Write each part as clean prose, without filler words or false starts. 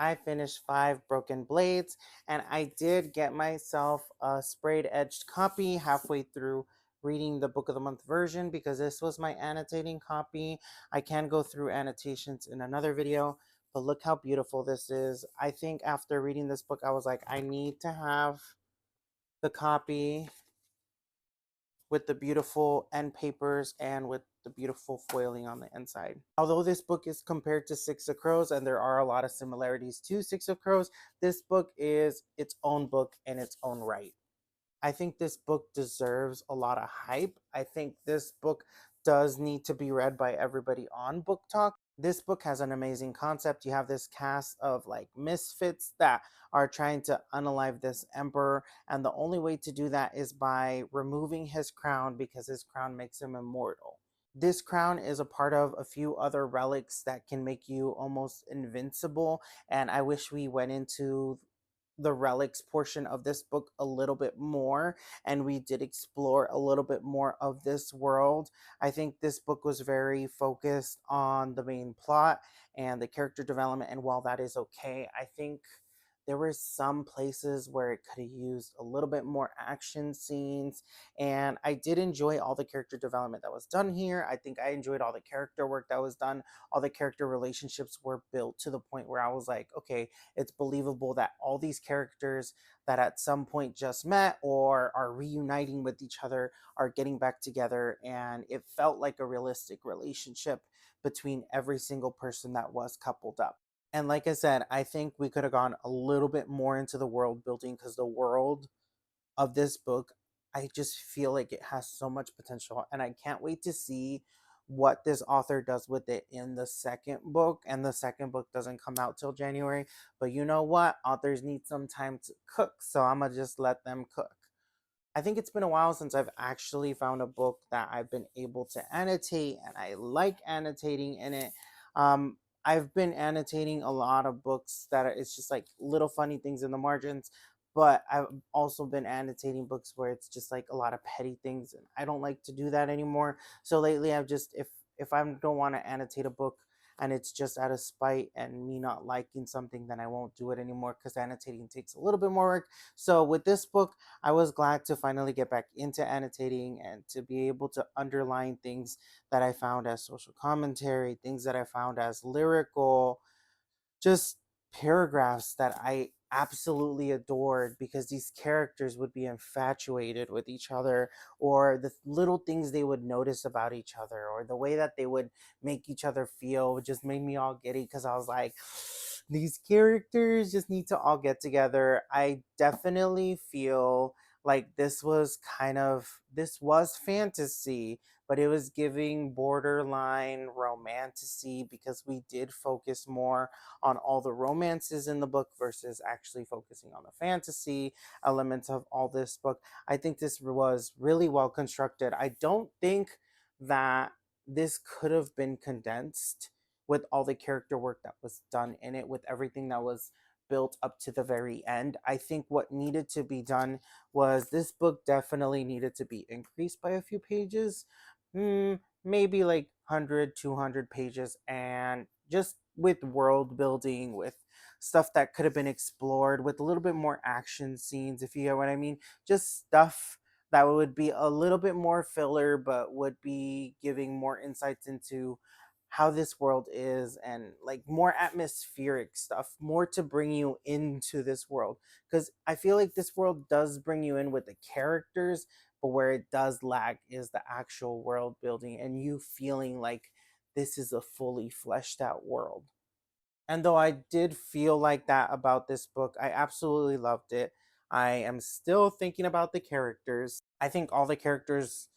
I finished Five Broken Blades, and I did get myself a sprayed edged copy halfway through reading the Book of the Month version because this was my annotating copy. I can go through annotations in another video, but look how beautiful this is. I think after reading this book, I was like, I need to have the copy with the beautiful end papers and with the beautiful foiling on the inside. Although this book is compared to Six of Crows and there are a lot of similarities to Six of Crows, this book is its own book in its own right. I think this book deserves a lot of hype. I think this book does need to be read by everybody on Book Talk. This book has an amazing concept. You have this cast of like misfits that are trying to unalive this emperor, and the only way to do that is by removing his crown because his crown makes him immortal. This crown is a part of a few other relics that can make you almost invincible, and I wish we went into the relics portion of this book a little bit more and we did explore a little bit more of this world. I think this book was very focused on the main plot and the character development, and while that is okay, I think there were some places where it could have used a little bit more action scenes, and I did enjoy all the character development that was done here. I think I enjoyed all the character work that was done. All the character relationships were built to the point where I was like, okay, it's believable that all these characters that at some point just met or are reuniting with each other are getting back together, and it felt like a realistic relationship between every single person that was coupled up. And like I said, I think we could have gone a little bit more into the world building because the world of this book, I just feel like it has so much potential, and I can't wait to see what this author does with it in the second book. And the second book doesn't come out till January, but you know what? Authors need some time to cook, so I'm gonna just let them cook. I think it's been a while since I've actually found a book that I've been able to annotate, and I like annotating in it. I've been annotating a lot of books that it's just like little funny things in the margins, but I've also been annotating books where it's just like a lot of petty things, and I don't like to do that anymore. So lately, I've just if I don't want to annotate a book and it's just out of spite and me not liking something, then I won't do it anymore because annotating takes a little bit more work. So with this book, I was glad to finally get back into annotating and to be able to underline things that I found as social commentary, things that I found as lyrical, just paragraphs that I absolutely adored because these characters would be infatuated with each other, or the little things they would notice about each other, or the way that they would make each other feel just made me all giddy because I was like, these characters just need to all get together. I definitely feel like this was fantasy, but it was giving borderline romantasy because we did focus more on all the romances in the book versus actually focusing on the fantasy elements of all this book. I think this was really well constructed. I don't think that this could have been condensed with all the character work that was done in it, with everything that was built up to the very end. I think what needed to be done was this book definitely needed to be increased by a few pages. Maybe like 100, 200 pages, and just with world building, with stuff that could have been explored, with a little bit more action scenes, if you get what I mean. Just stuff that would be a little bit more filler, but would be giving more insights into how this world is, and like more atmospheric stuff, more to bring you into this world. Because I feel like this world does bring you in with the characters, but where it does lag is the actual world building and you feeling like this is a fully fleshed out world. And though I did feel like that about this book, I absolutely loved it. I am still thinking about the characters. I think all the characters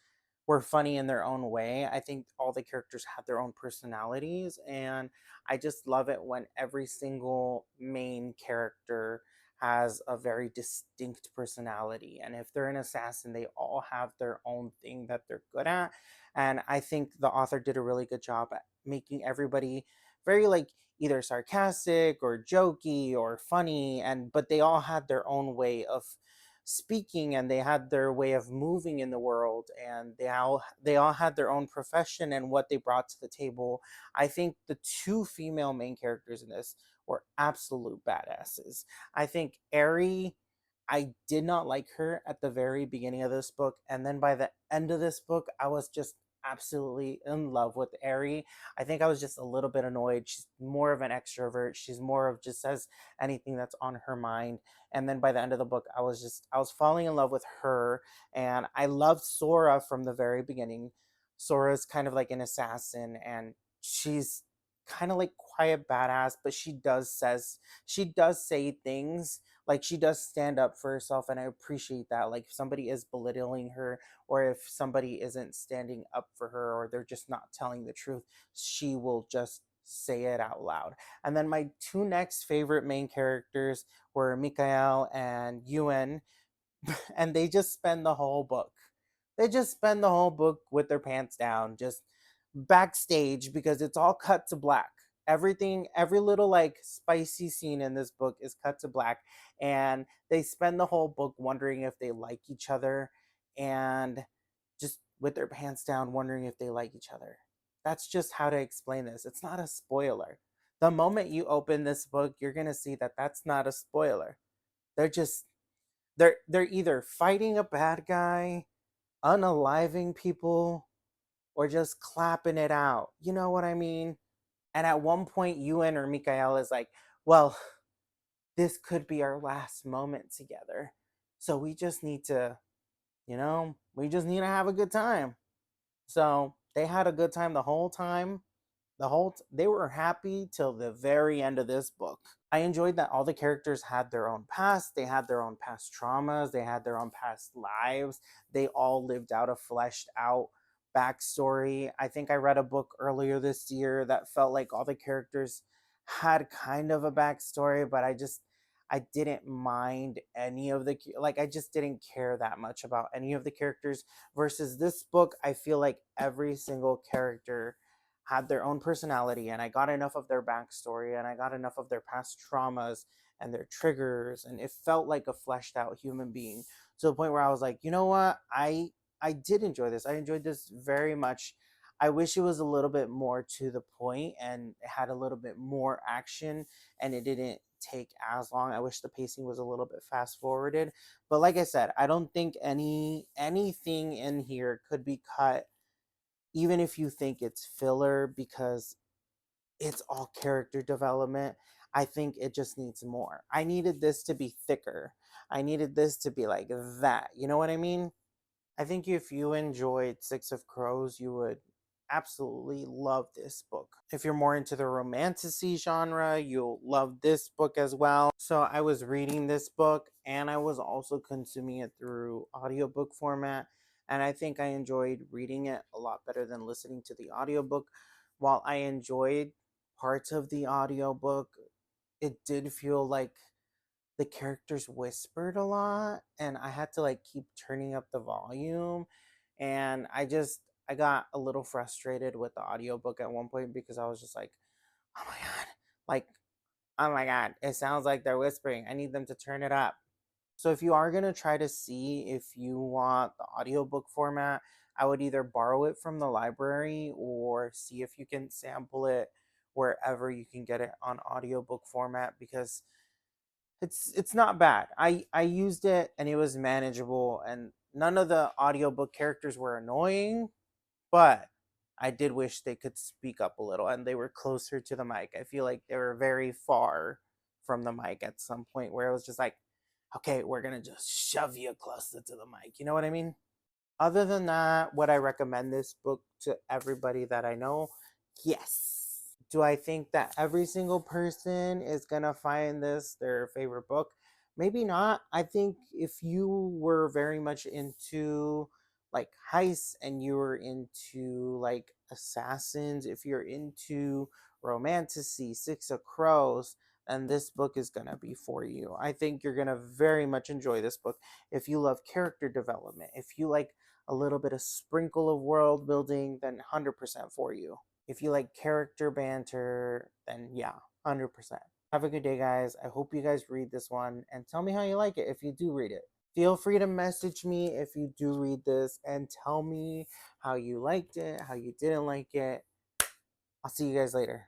were funny in their own way. I think all the characters had their own personalities, and I just love it when every single main character has a very distinct personality. And if they're an assassin, they all have their own thing that they're good at. And I think the author did a really good job at making everybody very like either sarcastic or jokey or funny, and but they all had their own way of speaking, and they had their way of moving in the world, and they all had their own profession and what they brought to the table. I think the two female main characters in this were absolute badasses. I think Eri, I did not like her at the very beginning of this book, and then by the end of this book, I was just absolutely in love with Eri. I think I was just a little bit annoyed. She's more of an extrovert. She's more of just says anything that's on her mind. And then by the end of the book, I was falling in love with her, and I loved Sora from the very beginning. Sora's kind of like an assassin, and she's kind of like quiet badass, but she does say things, like she does stand up for herself, and I appreciate that. Like if somebody is belittling her, or if somebody isn't standing up for her, or they're just not telling the truth, she will just say it out loud. And then my two next favorite main characters were Mikael and Ewan, and they just spend the whole book. They just spend the whole book with their pants down, just backstage, because it's all cut to black. Everything, every little like spicy scene in this book is cut to black, and they spend the whole book wondering if they like each other, and just with their pants down, wondering if they like each other. That's just how to explain this. It's not a spoiler. The moment you open this book, you're gonna see that that's not a spoiler. They're just they're either fighting a bad guy, unaliving people, or just clapping it out. You know what I mean? And at one point, Ewan or Mikael is like, well, this could be our last moment together. So we just need to, we just need to have a good time. So they had a good time the whole time. They were happy till the very end of this book. I enjoyed that all the characters had their own past. They had their own past traumas. They had their own past lives. They all lived out a fleshed out backstory. I think I read a book earlier this year that felt like all the characters had kind of a backstory, but I didn't mind any of the, like, I just didn't care that much about any of the characters. Versus this book, I feel like every single character had their own personality, and I got enough of their backstory, and I got enough of their past traumas and their triggers, and it felt like a fleshed out human being, to the point where I was like, you know what, I did enjoy this. I enjoyed this very much. I wish it was a little bit more to the point and it had a little bit more action, and it didn't take as long. I wish the pacing was a little bit fast forwarded. But like I said, I don't think anything in here could be cut, even if you think it's filler, because it's all character development. I think it just needs more. I needed this to be thicker. I needed this to be like that. You know what I mean? I think if you enjoyed Six of Crows, you would absolutely love this book. If you're more into the romanticy genre, you'll love this book as well. So I was reading this book, and I was also consuming it through audiobook format, and I think I enjoyed reading it a lot better than listening to the audiobook. While I enjoyed parts of the audiobook, it did feel like the characters whispered a lot, and I had to like keep turning up the volume, and I got a little frustrated with the audiobook at one point, because I was just like, oh my god, like, oh my god, it sounds like they're whispering. I need them to turn it up. So if you are going to try to see if you want the audiobook format, I would either borrow it from the library or see if you can sample it wherever you can get it on audiobook format, because it's not bad. I used it and it was manageable, and none of the audiobook characters were annoying, but I did wish they could speak up a little and they were closer to the mic. I feel like they were very far from the mic at some point, where it was just like, okay, we're going to just shove you closer to the mic. You know what I mean? Other than that, would I recommend this book to everybody that I know? Yes. Do I think that every single person is going to find this their favorite book? Maybe not. I think if you were very much into like heists, and you were into like assassins, if you're into romanticy, Six of Crows, then this book is going to be for you. I think you're going to very much enjoy this book. If you love character development, if you like a little bit of sprinkle of world building, then 100% for you. If you like character banter, then yeah, 100%. Have a good day, guys. I hope you guys read this one and tell me how you like it if you do read it. Feel free to message me if you do read this and tell me how you liked it, how you didn't like it. I'll see you guys later.